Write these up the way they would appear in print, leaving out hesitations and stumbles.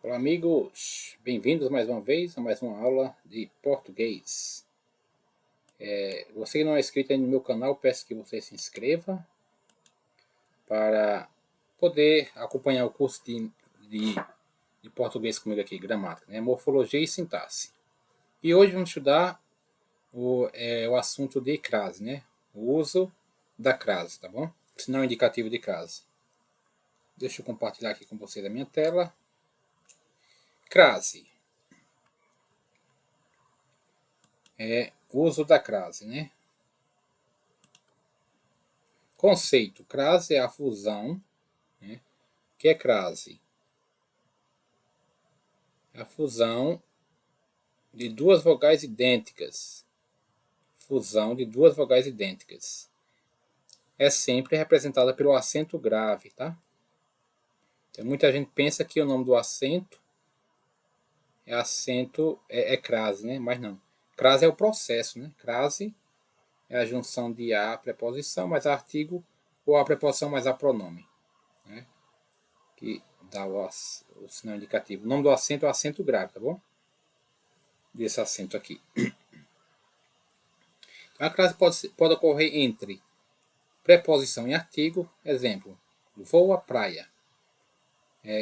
Olá, amigos! Bem-vindos mais uma vez a mais uma aula de português. Você que não é inscrito aí no meu canal, peço que você se inscreva para poder acompanhar o curso de português comigo aqui, gramática, né? Morfologia e sintaxe. E hoje vamos estudar o assunto de crase, né? O uso da crase, tá bom? Sinal indicativo de crase. Deixa eu compartilhar aqui com vocês a minha tela. Crase. Uso da crase, né? Conceito. Crase é a fusão, né? O que é crase? A fusão de duas vogais idênticas. Fusão de duas vogais idênticas. É sempre representada pelo acento grave, tá? Então, muita gente pensa que o nome do acento é crase, né? Mas não. Crase é o processo, né? Crase é a junção de a preposição mais artigo ou a preposição mais a pronome, né? Que dá o sinal indicativo. O nome do acento é o acento grave, tá bom? Desse acento aqui. A crase pode ocorrer entre preposição e artigo. Exemplo, vou à praia.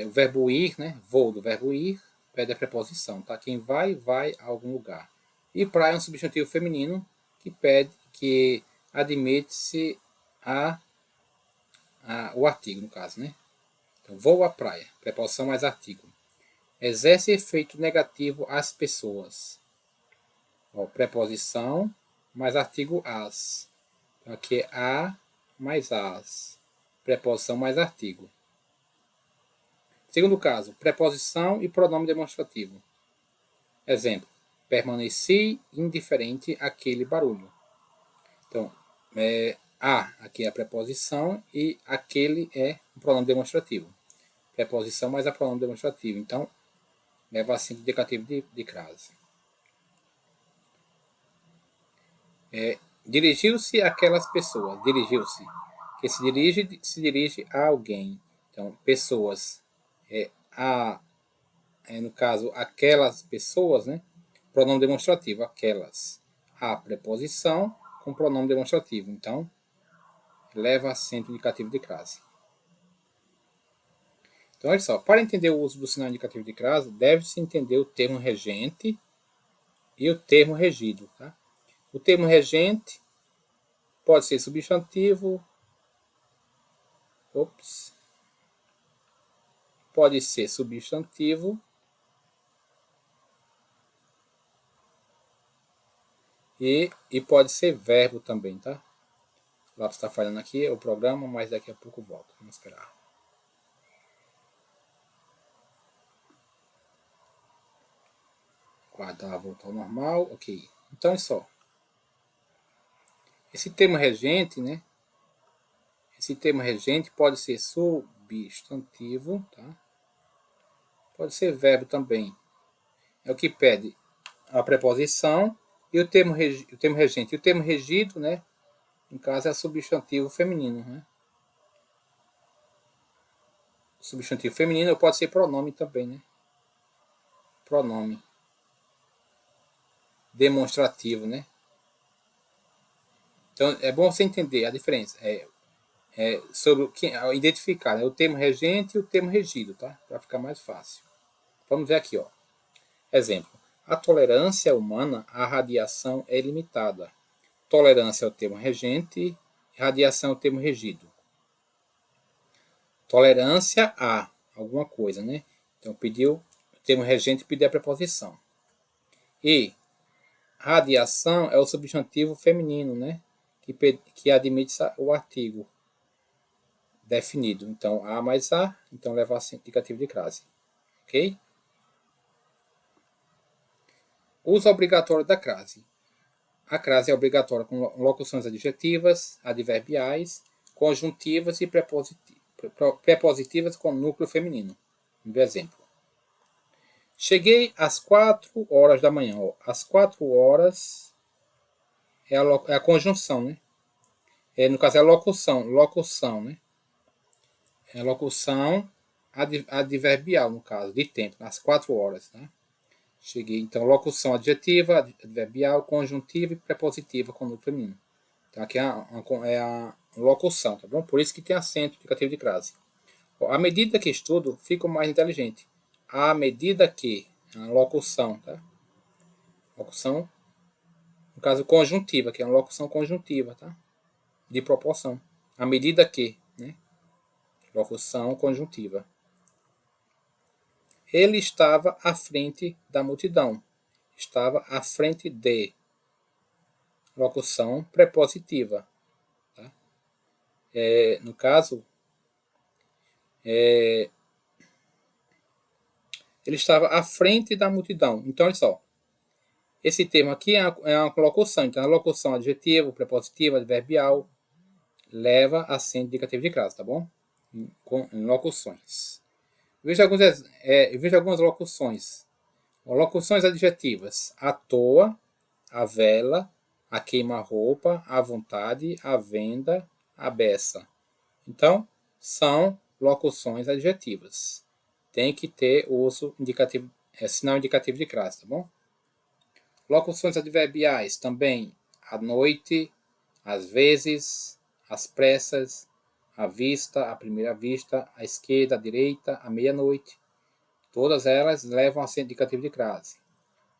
O verbo ir, né? Vou do verbo ir, pede a preposição, tá? Quem vai a algum lugar. E praia é um substantivo feminino que admite-se o artigo, no caso, né? Então, vou à praia, preposição mais artigo. Exerce efeito negativo às pessoas. Preposição mais artigo as. Então, aqui é a mais as. Preposição mais artigo. Segundo caso, preposição e pronome demonstrativo. Exemplo, permaneci indiferente àquele barulho. Então, aqui é a preposição e aquele é o pronome demonstrativo. Preposição mais a pronome demonstrativo. Então, leva acento indicativo de crase. Dirigiu-se àquelas pessoas. Dirigiu-se. Que se dirige a alguém. Então, pessoas. No caso, aquelas pessoas, né? Pronome demonstrativo, aquelas. A preposição com pronome demonstrativo. Então, leva acento indicativo de crase. Então, olha só. Para entender o uso do sinal indicativo de crase, deve-se entender o termo regente e o termo regido, tá? O termo regente pode ser substantivo. Pode ser substantivo. E pode ser verbo também, tá? O lápis está falhando aqui, é o programa, mas daqui a pouco volta. Vamos esperar. Guardar, voltar ao normal. Ok. Então é só. Esse termo regente, né? Esse termo regente pode ser substantivo, tá? Pode ser verbo também. É o que pede a preposição e o termo regente. E o termo regido, né? No caso é substantivo feminino, né? Substantivo feminino pode ser pronome também, né? Pronome demonstrativo, né? Então é bom você entender a diferença. Sobre identificar, né? O termo regente e o termo regido, tá? Para ficar mais fácil. Vamos ver aqui, ó. Exemplo. A tolerância humana à radiação é limitada. Tolerância é o termo regente, radiação é o termo regido. Tolerância a alguma coisa, né? Então, o termo regente pediu a preposição. E radiação é o substantivo feminino, né? Que admite o artigo definido. Então, a mais a, então leva acento indicativo de crase. Ok? Uso obrigatório da crase. A crase é obrigatória com locuções adjetivas, adverbiais, conjuntivas e prepositivas com núcleo feminino. Vamos ver exemplo. Cheguei às 4 horas da manhã. Às 4 horas é a conjunção, né? No caso é a locução, né? É a locução adverbial, no caso, de tempo, nas 4 horas. Né? Cheguei, então, locução adjetiva, adverbial, conjuntiva e prepositiva com núcleo feminino. Então, aqui é a locução, tá bom? Por isso que tem acento indicativo de crase. À medida que estudo, fico mais inteligente. À medida que, a locução, tá? Locução, no caso, conjuntiva, que é uma locução conjuntiva, tá? De proporção. À medida que, né? Locução conjuntiva. Ele estava à frente da multidão. Estava à frente de. Locução prepositiva. Tá? No caso, ele estava à frente da multidão. Então, olha só. Esse termo aqui é uma locução. Então, a locução adjetivo, prepositiva, adverbial, leva acento indicativo de crase, tá bom? Em locuções. Veja algumas locuções. Locuções adjetivas. À toa, à vela, a queima-roupa, à vontade, à venda, à beça. Então, são locuções adjetivas. Tem que ter o uso indicativo, sinal indicativo de crase, tá bom? Locuções adverbiais também. À noite, às vezes, às pressas, à vista, à primeira vista, à esquerda, à direita, à meia-noite. Todas elas levam acento indicativo de crase.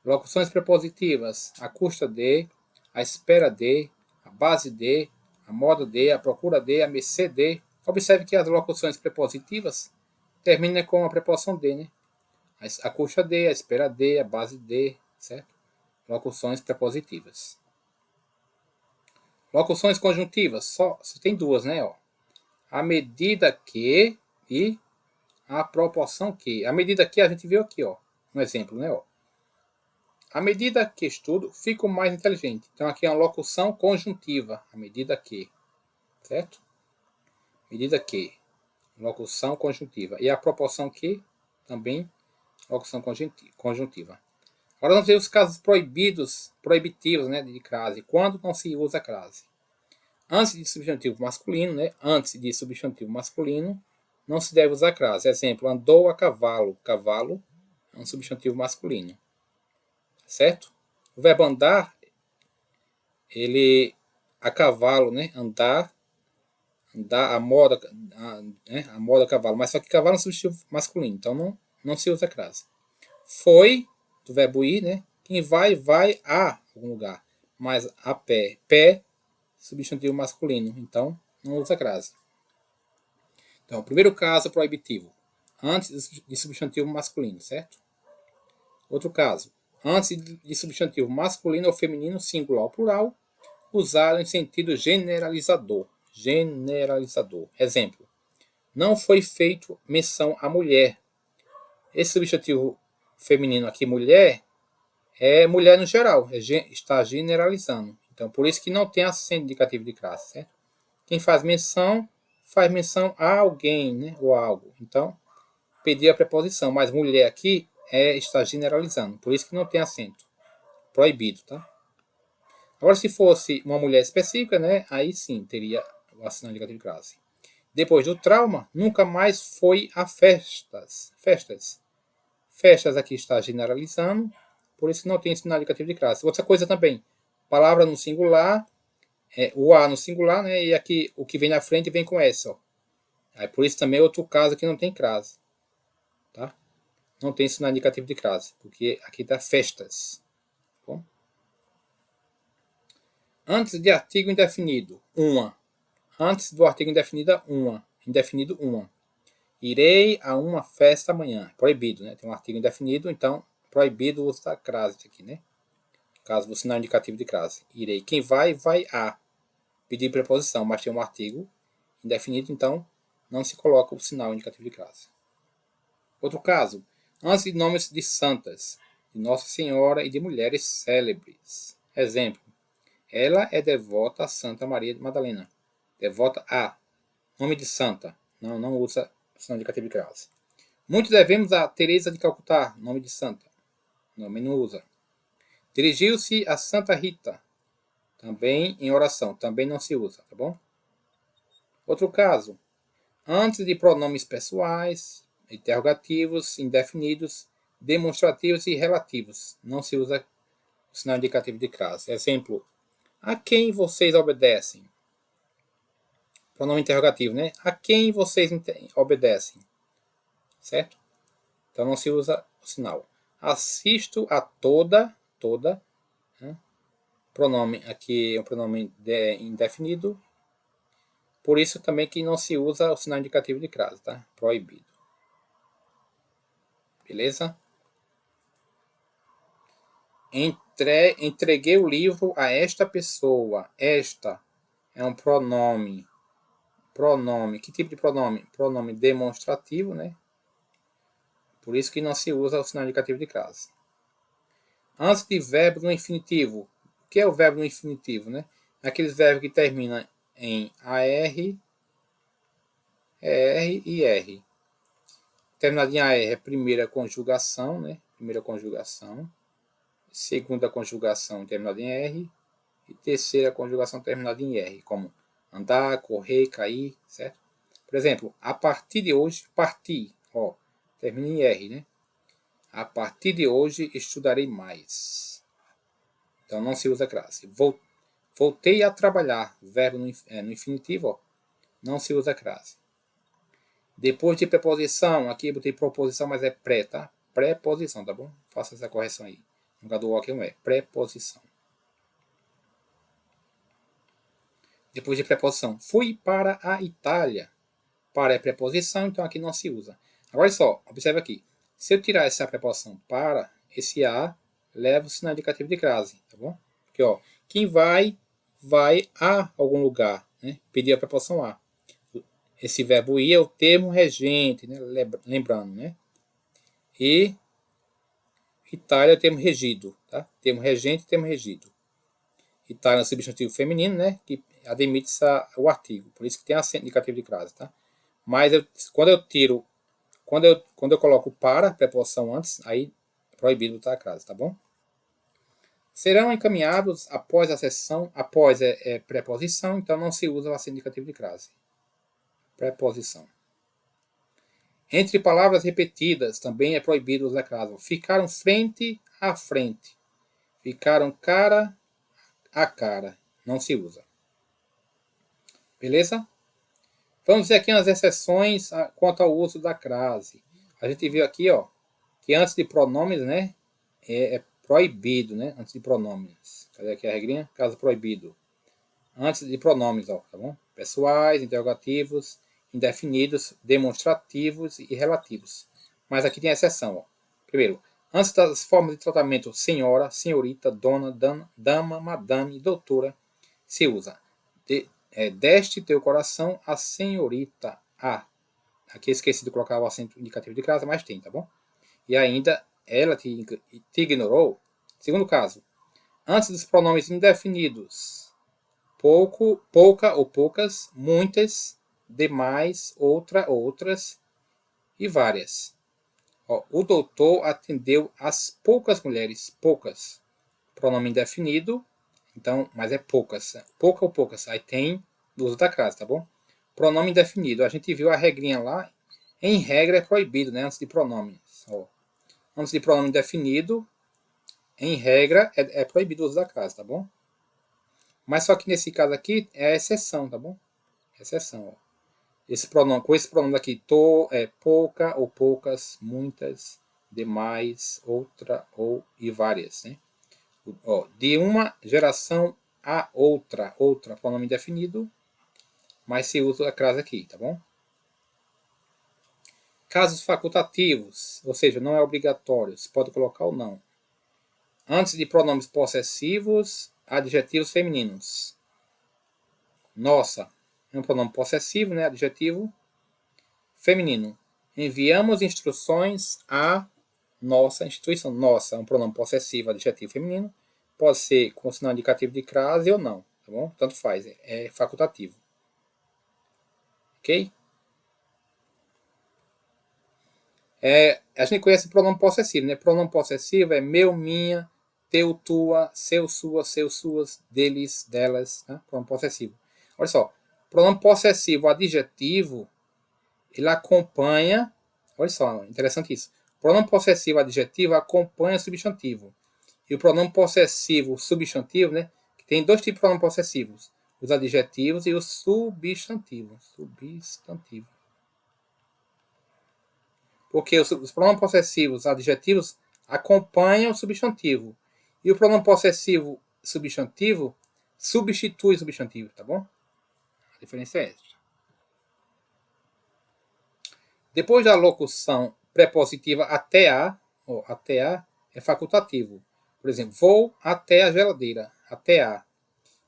Locuções prepositivas. À custa de, à espera de, à base de, à moda de, à procura de, à mercê de. Observe que as locuções prepositivas terminam com a preposição de, né? À custa de, à espera de, à base de, certo? Locuções prepositivas. Locuções conjuntivas, só tem duas, né? Ó. À medida que e à proporção que. À medida que a gente viu aqui, ó, no exemplo, né? Ó. À medida que estudo, fico mais inteligente. Então aqui é uma locução conjuntiva. À medida que, certo? Medida que, locução conjuntiva. E a proporção que, também locução conjuntiva. Agora vamos ver os casos proibitivos, né, de crase. Quando não se usa crase. Antes de substantivo masculino, né, antes de substantivo masculino, não se deve usar crase. Exemplo, andou a cavalo. Cavalo é um substantivo masculino. Certo? O verbo andar, ele a cavalo, né, andar, a moda, a moda cavalo. Mas só que cavalo é um substantivo masculino, então não se usa crase. Foi, do verbo ir, né? Quem vai a algum lugar. Mas a pé. Pé, substantivo masculino. Então, não usa crase. Então, o primeiro caso proibitivo. Antes de substantivo masculino, certo? Outro caso. Antes de substantivo masculino ou feminino, singular ou plural, usado em sentido generalizador. Generalizador. Exemplo. Não foi feito menção à mulher. Esse substantivo feminino aqui, mulher, é mulher no geral, está generalizando. Então, por isso que não tem acento indicativo de classe, certo? Quem faz menção a alguém, né, ou a algo. Então, pedir a preposição, mas mulher aqui está generalizando, por isso que não tem acento. Proibido, tá? Agora, se fosse uma mulher específica, né, aí sim teria o acento indicativo de classe. Depois do trauma, nunca mais foi a festas. Festas aqui está generalizando, por isso que não tem sinal indicativo de classe. Outra coisa também, palavra no singular, o A no singular, né? E aqui o que vem na frente vem com S, ó. Aí por isso também é outro caso que não tem crase, tá? Não tem sinal indicativo de crase, porque aqui está festas. Bom? Antes de artigo indefinido, uma. Antes do artigo indefinido, uma. Indefinido, uma. Irei a uma festa amanhã. Proibido, né? Tem um artigo indefinido, então proibido o uso da crase aqui, né? Caso do sinal indicativo de crase. Irei. Quem vai a. Pedir preposição, mas tem um artigo indefinido, então não se coloca o sinal indicativo de crase. Outro caso. Antes de nomes de santas, de Nossa Senhora e de mulheres célebres. Exemplo. Ela é devota a Santa Maria de Madalena. Devota a. Nome de santa. Não usa sinal indicativo de crase. Muito devemos a Teresa de Calcutá. Nome de santa. Nome não usa. Dirigiu-se a Santa Rita. Também em oração. Também não se usa, tá bom? Outro caso. Antes de pronomes pessoais, interrogativos, indefinidos, demonstrativos e relativos. Não se usa o sinal indicativo de classe. Exemplo, a quem vocês obedecem? Pronome interrogativo, né? A quem vocês obedecem? Certo? Então não se usa o sinal. Assisto a toda, né? Pronome aqui é um pronome indefinido. Por isso também que não se usa o sinal indicativo de crase, tá? Proibido. Beleza? Entreguei o livro a esta pessoa. Esta é um pronome. Pronome. Que tipo de pronome? Pronome demonstrativo, né? Por isso que não se usa o sinal indicativo de crase. Antes de verbo no infinitivo. O que é o verbo no infinitivo, né? Aqueles verbos que terminam em AR, ER e R. Terminado em AR é primeira conjugação, né? Primeira conjugação. Segunda conjugação terminada em R. E terceira conjugação terminada em R, como andar, correr, cair, certo? Por exemplo, a partir de hoje, partir, ó, termina em R, né? A partir de hoje estudarei mais. Então não se usa crase. Voltei a trabalhar, verbo no infinitivo, ó, não se usa crase. Depois de preposição, aqui eu botei proposição, mas é pré, tá? Preposição, tá bom? Faça essa correção aí. No lugar do O aqui não é, preposição. Depois de preposição, fui para a Itália. Para é preposição, então aqui não se usa. Agora só, observe aqui. Se eu tirar essa preposição para, esse A leva o sinal indicativo de crase, tá bom? Porque, ó, quem vai a algum lugar, né? Pedir a preposição a. Esse verbo ir é o termo regente, né? Lembrando, né? E Itália é o termo regido, tá? Termo regente e termo regido. Itália é um substantivo feminino, né? Que admite o artigo. Por isso que tem acento indicativo de crase, tá? Mas quando eu coloco para, preposição antes, aí é proibido botar a crase, tá bom? Serão encaminhados após a sessão, após preposição, então não se usa o acento indicativo de crase. Preposição. Entre palavras repetidas, também é proibido usar crase. Ficaram frente a frente. Ficaram cara a cara. Não se usa. Beleza? Vamos ver aqui umas exceções quanto ao uso da crase. A gente viu aqui, ó, que antes de pronomes, né, é proibido, né, antes de pronomes. Cadê aqui a regrinha? Caso proibido. Antes de pronomes, ó, tá bom? Pessoais, interrogativos, indefinidos, demonstrativos e relativos. Mas aqui tem a exceção, ó. Primeiro, antes das formas de tratamento senhora, senhorita, dona, dama, madame, doutora, se usa deste teu coração a senhorita A. Aqui eu esqueci de colocar o acento indicativo de crase, mas tem, tá bom? E ainda, ela te ignorou. Segundo caso, antes dos pronomes indefinidos, pouco, pouca ou poucas, muitas, demais, outra, outras e várias. Ó, o doutor atendeu as poucas mulheres, poucas. Pronome indefinido, então, mas é poucas. Pouca ou poucas. Aí tem do uso da crase, tá bom? Pronome indefinido. A gente viu a regrinha lá. Em regra é proibido, né? Antes de pronomes. Ó. Antes de pronome indefinido, em regra é proibido o uso da crase, tá bom? Mas só que nesse caso aqui é a exceção, tá bom? Exceção, ó. Com esse pronome aqui, pouca ou poucas, muitas, demais, outra ou e várias, né? Ó, de uma geração a outra, pronome indefinido, mas se usa a crase aqui, tá bom? Casos facultativos, ou seja, não é obrigatório, se pode colocar ou não. Antes de pronomes possessivos, adjetivos femininos. Nossa, é um pronome possessivo, né? Adjetivo feminino. Enviamos instruções a nossa instituição. Nossa é um pronome possessivo, adjetivo feminino. Pode ser com sinal indicativo de crase ou não, tá bom? Tanto faz, é facultativo. Ok? A gente conhece o pronome possessivo, né? Pronome possessivo é meu, minha, teu, tua, seu, sua, seus, suas, deles, delas, né? Pronome possessivo. Olha só, pronome possessivo adjetivo, ele acompanha Olha só, interessante isso. O pronome possessivo adjetivo acompanha o substantivo. E o pronome possessivo substantivo, né? Que tem dois tipos de pronomes possessivos. Os adjetivos e os substantivos. Substantivo. Porque os pronomes possessivos adjetivos acompanham o substantivo. E o pronome possessivo substantivo substitui o substantivo, tá bom? A diferença é essa. Depois da locução prepositiva até a, ou até a, é facultativo. Por exemplo, vou até a geladeira. Até a.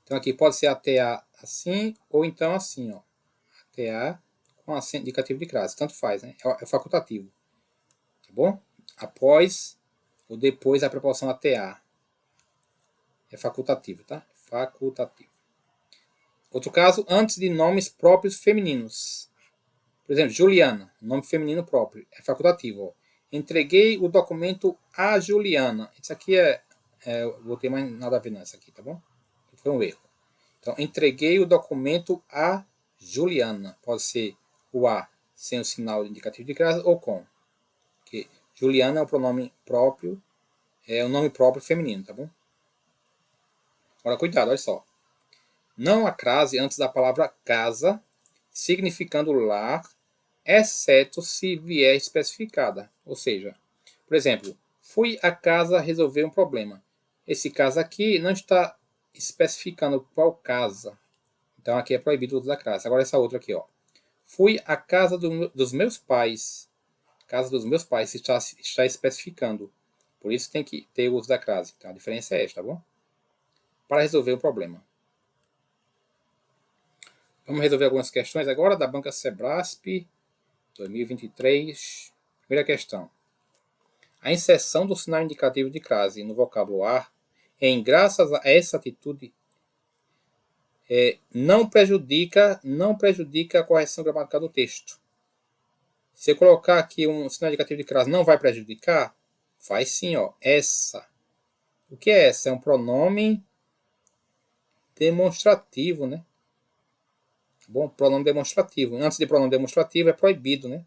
Então aqui pode ser até a assim, ou então assim, ó. Até a com acento indicativo de crase. Tanto faz, né? É facultativo. Tá bom? Após ou depois da preposição até a. É facultativo, tá? Facultativo. Outro caso, antes de nomes próprios femininos. Por exemplo, Juliana, nome feminino próprio, é facultativo. Ó. Entreguei o documento a Juliana. Isso aqui vou ter mais nada a ver nessa aqui, tá bom? Foi um erro. Então, entreguei o documento a Juliana. Pode ser o a sem o sinal indicativo de crase ou com. Porque Juliana é um pronome próprio, é um nome próprio feminino, tá bom? Agora, cuidado, olha só. Não há crase antes da palavra casa, significando lar, exceto se vier especificada. Ou seja, por exemplo, fui à casa resolver um problema. Esse casa aqui não está especificando qual casa. Então aqui é proibido o uso da crase. Agora essa outra aqui, ó. Fui à casa dos meus pais. Casa dos meus pais está especificando. Por isso tem que ter o uso da crase. Então a diferença é esta, tá bom? Para resolver o problema. Vamos resolver algumas questões agora da Banca Sebrasp 2023. Primeira questão. A inserção do sinal indicativo de crase no vocábulo ar, graças a essa atitude, não prejudica a correção gramatical do texto. Se eu colocar aqui um sinal indicativo de crase, não vai prejudicar? Faz sim, ó. Essa. O que é essa? É um pronome demonstrativo, né? Bom, pronome demonstrativo. Antes de pronome demonstrativo é proibido, né?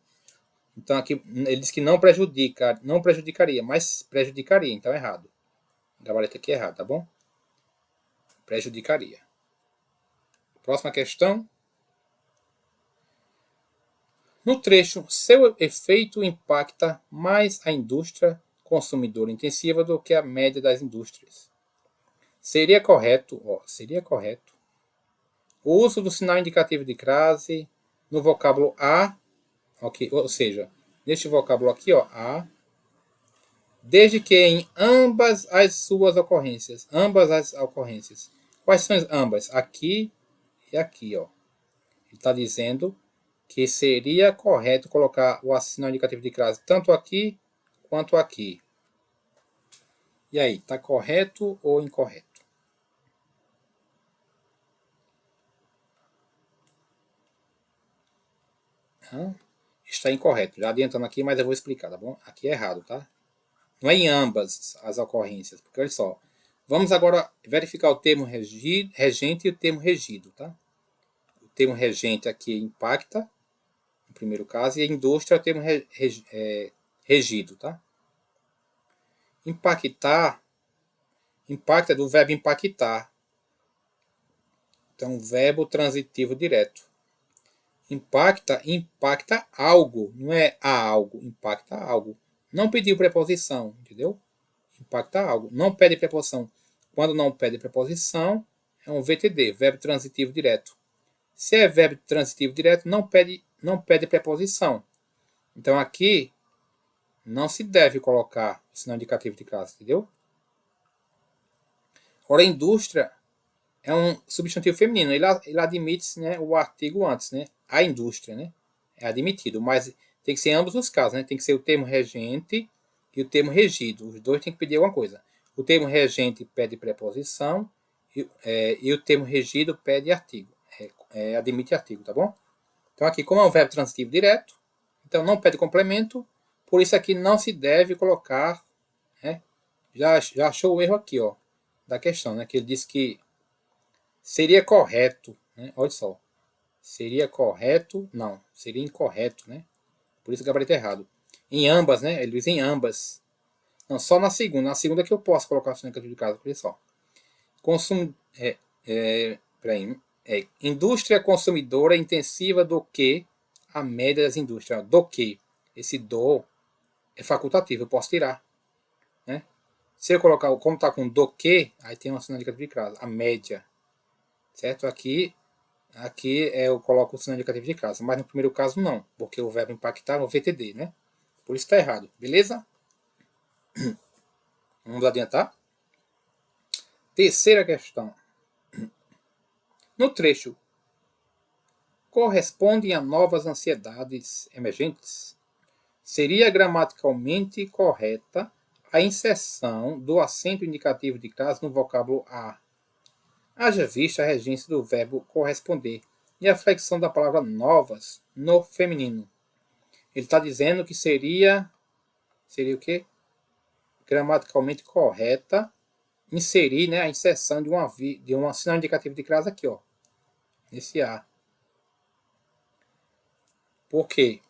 Então aqui ele diz que não prejudicaria, mas prejudicaria, então é errado. O gabarito aqui é errado, tá bom? Prejudicaria. Próxima questão. No trecho, seu efeito impacta mais a indústria consumidora intensiva do que a média das indústrias. Seria correto o uso do sinal indicativo de crase no vocábulo a, okay, ou seja, neste vocábulo aqui, ó, a, desde que em ambas as ocorrências. Quais são ambas? Aqui e aqui, ó. Ele está dizendo que seria correto colocar o sinal indicativo de crase tanto aqui quanto aqui. E aí, está correto ou incorreto? Está incorreto. Já adiantando aqui, mas eu vou explicar, tá bom? Aqui é errado, tá? Não é em ambas as ocorrências, porque olha só. Vamos agora verificar o termo regente e o termo regido, tá? O termo regente aqui impacta, no primeiro caso, e a indústria é o termo regido, tá? Impactar, impacta do verbo impactar. Então, verbo transitivo direto. Impacta algo, não é a algo, impacta algo. Não pediu preposição, entendeu? Impacta algo. Não pede preposição. Quando não pede preposição, é um VTD, verbo transitivo direto. Se é verbo transitivo direto, não pede preposição. Então aqui não se deve colocar o sinal indicativo de classe, entendeu? Ora, indústria é um substantivo feminino. Ele admite, né, o artigo antes, né? A indústria, né? É admitido, mas tem que ser em ambos os casos, né? Tem que ser o termo regente e o termo regido. Os dois têm que pedir alguma coisa. O termo regente pede preposição e o termo regido pede artigo. Admite artigo, tá bom? Então aqui, como é um verbo transitivo direto, então não pede complemento, por isso aqui não se deve colocar, né? Já achou o erro aqui, ó, da questão, né? Que ele disse que seria correto, né? Olha só. Seria correto? Não, seria incorreto, né? Por isso o gabarito é errado. Em ambas, né? Ele diz em ambas. Não, só na segunda. Na segunda que eu posso colocar o sinal indicativo de crase, por isso, ó. Peraí. Indústria consumidora intensiva do que a média das indústrias. Do que. Esse do é facultativo, eu posso tirar. Né? Se eu colocar, como está com do que, aí tem uma sinal indicativo de crase. A média. Certo? Aqui eu coloco o sinal indicativo de crase. Mas no primeiro caso não, porque o verbo impactar no VTD, né? Por isso está errado. Beleza? Vamos adiantar? Terceira questão. No trecho, correspondem a novas ansiedades emergentes? Seria gramaticalmente correta a inserção do acento indicativo de crase no vocábulo a. Haja vista a regência do verbo corresponder e a flexão da palavra novas no feminino. Ele está dizendo que seria o quê? Gramaticalmente correta inserir, né, a inserção de uma sinal indicativo de crase aqui, ó, nesse a. Por quê?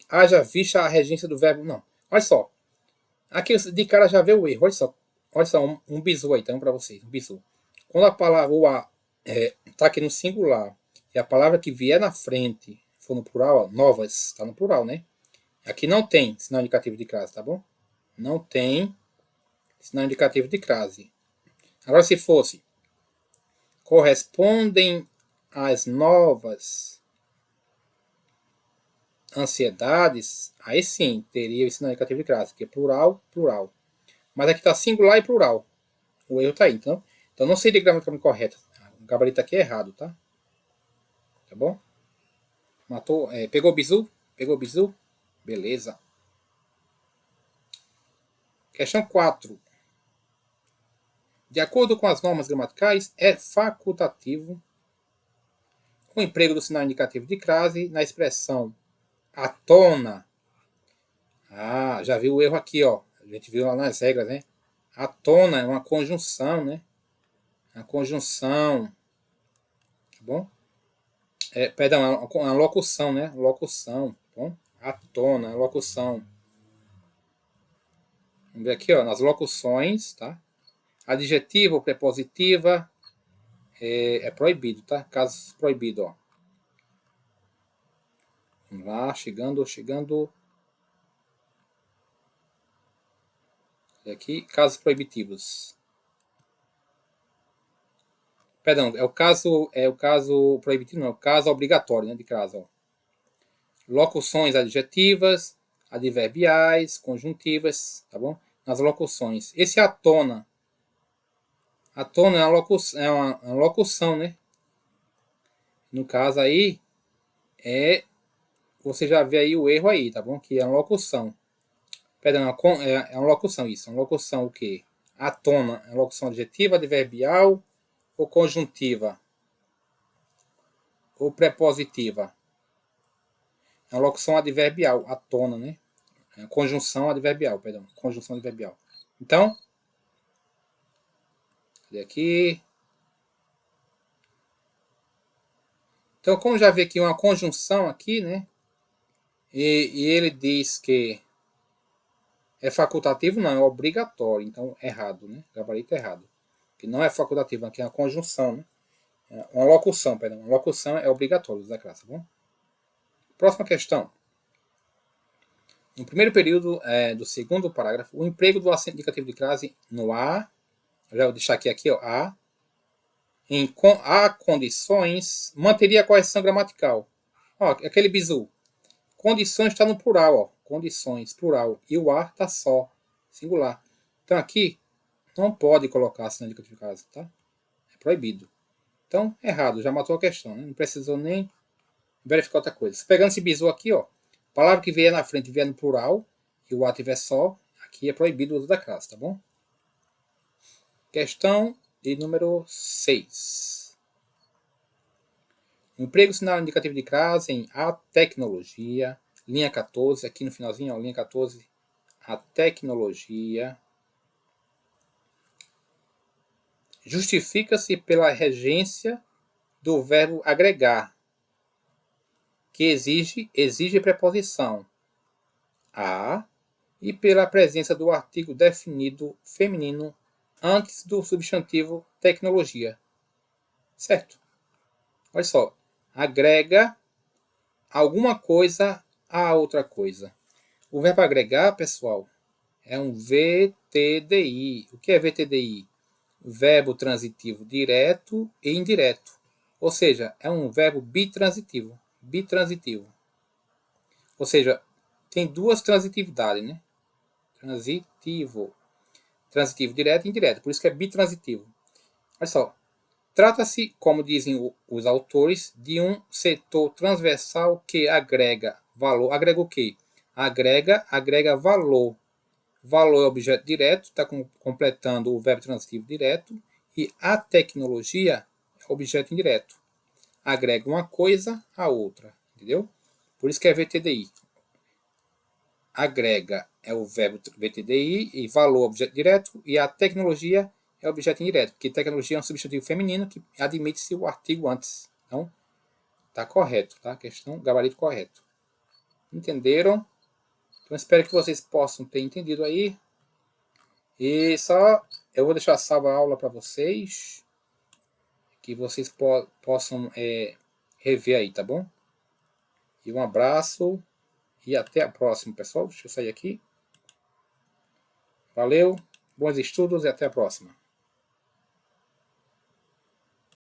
Haja vista a regência do verbo. Não. Olha só. Aqui de cara já vê o erro. Olha só um bizu aí, então, para vocês. Um bizu. Quando a palavra o a está aqui no singular e a palavra que vier na frente for no plural, ó, novas, está no plural, né? Aqui não tem sinal indicativo de crase, tá bom? Não tem sinal indicativo de crase. Agora, se fosse correspondem às novas ansiedades, aí sim teria o sinal indicativo de crase, que é plural, plural. Mas aqui está singular e plural. O erro está aí, então não seria gramaticalmente correto. O gabarito aqui é errado, tá? Tá bom? Matou, pegou o bizu? Pegou o bizu? Beleza. Questão 4. De acordo com as normas gramaticais, é facultativo o emprego do sinal indicativo de crase na expressão à tona. Ah, já viu o erro aqui, ó. A gente viu lá nas regras, né? À tona é uma conjunção, né? A conjunção. Tá bom? Perdão, é uma locução, né? Locução. Tá bom? À tona, é locução. Vamos ver aqui, ó, nas locuções, tá? Adjetiva ou prepositiva é proibido, tá? Caso proibido, ó. Vamos lá, chegando. Aqui, casos proibitivos. Perdão, é o caso proibitivo, não, é o caso obrigatório, né, de crase, ó. Locuções adjetivas, adverbiais, conjuntivas, tá bom? Nas locuções. Esse atona é uma locução, né? No caso aí, você já vê aí o erro aí, tá bom? Que é uma locução. Perdão, é uma locução isso. Uma locução o quê? Atona é uma locução adjetiva, adverbial ou conjuntiva? Ou prepositiva? É uma locução adverbial, atona, né? É conjunção adverbial, perdão. Conjunção adverbial. Então, cadê aqui? Então, como já vê aqui uma conjunção aqui, né? E ele diz que é facultativo, não, é obrigatório. Então, errado, né? Gabarito errado. Que não é facultativo, aqui é uma conjunção, né? Uma locução, perdão. Uma locução é obrigatório usar classe, tá bom? Próxima questão. No primeiro período do segundo parágrafo, o emprego do acento indicativo de crase no A, eu já vou deixar aqui, ó, A, há condições, manteria a correção gramatical. Ó, aquele bizu. Condições está no plural, ó. Condições, plural. E o A está só, singular. Então aqui, não pode colocar acento indicativo de crase, tá? É proibido. Então, errado, já matou a questão, né? Não precisou nem verificar outra coisa. Se pegando esse bizu aqui, ó, palavra que vier na frente vier no plural, e o A tiver só, aqui é proibido o uso da crase, tá bom? Questão de número 6. Emprego sinal indicativo de crase em a tecnologia, linha 14, aqui no finalzinho, ó, linha 14, a tecnologia. Justifica-se pela regência do verbo agregar. que exige preposição a e pela presença do artigo definido feminino antes do substantivo tecnologia. Certo? Olha só. Agrega alguma coisa a outra coisa. O verbo agregar, pessoal, é um VTDI. O que é VTDI? Verbo transitivo direto e indireto. Ou seja, é um verbo bitransitivo. Bitransitivo. Ou seja, tem duas transitividades, né? Transitivo. Transitivo direto e indireto. Por isso que é bitransitivo. Olha só. Trata-se, como dizem os autores, de um setor transversal que agrega valor. Agrega o quê? Agrega valor. Valor é objeto direto, está completando o verbo transitivo direto. E a tecnologia é objeto indireto. Agrega uma coisa à outra. Entendeu? Por isso que é VTDI. Agrega é o verbo VTDI e valor objeto direto. E a tecnologia é objeto indireto. Porque tecnologia é um substantivo feminino que admite-se o artigo antes. Então, está correto. Tá? Questão, gabarito correto. Entenderam? Então, espero que vocês possam ter entendido aí. E só eu vou deixar salva a aula para vocês, que vocês possam rever aí, tá bom? E um abraço e até a próxima, pessoal. Deixa eu sair aqui. Valeu, bons estudos e até a próxima.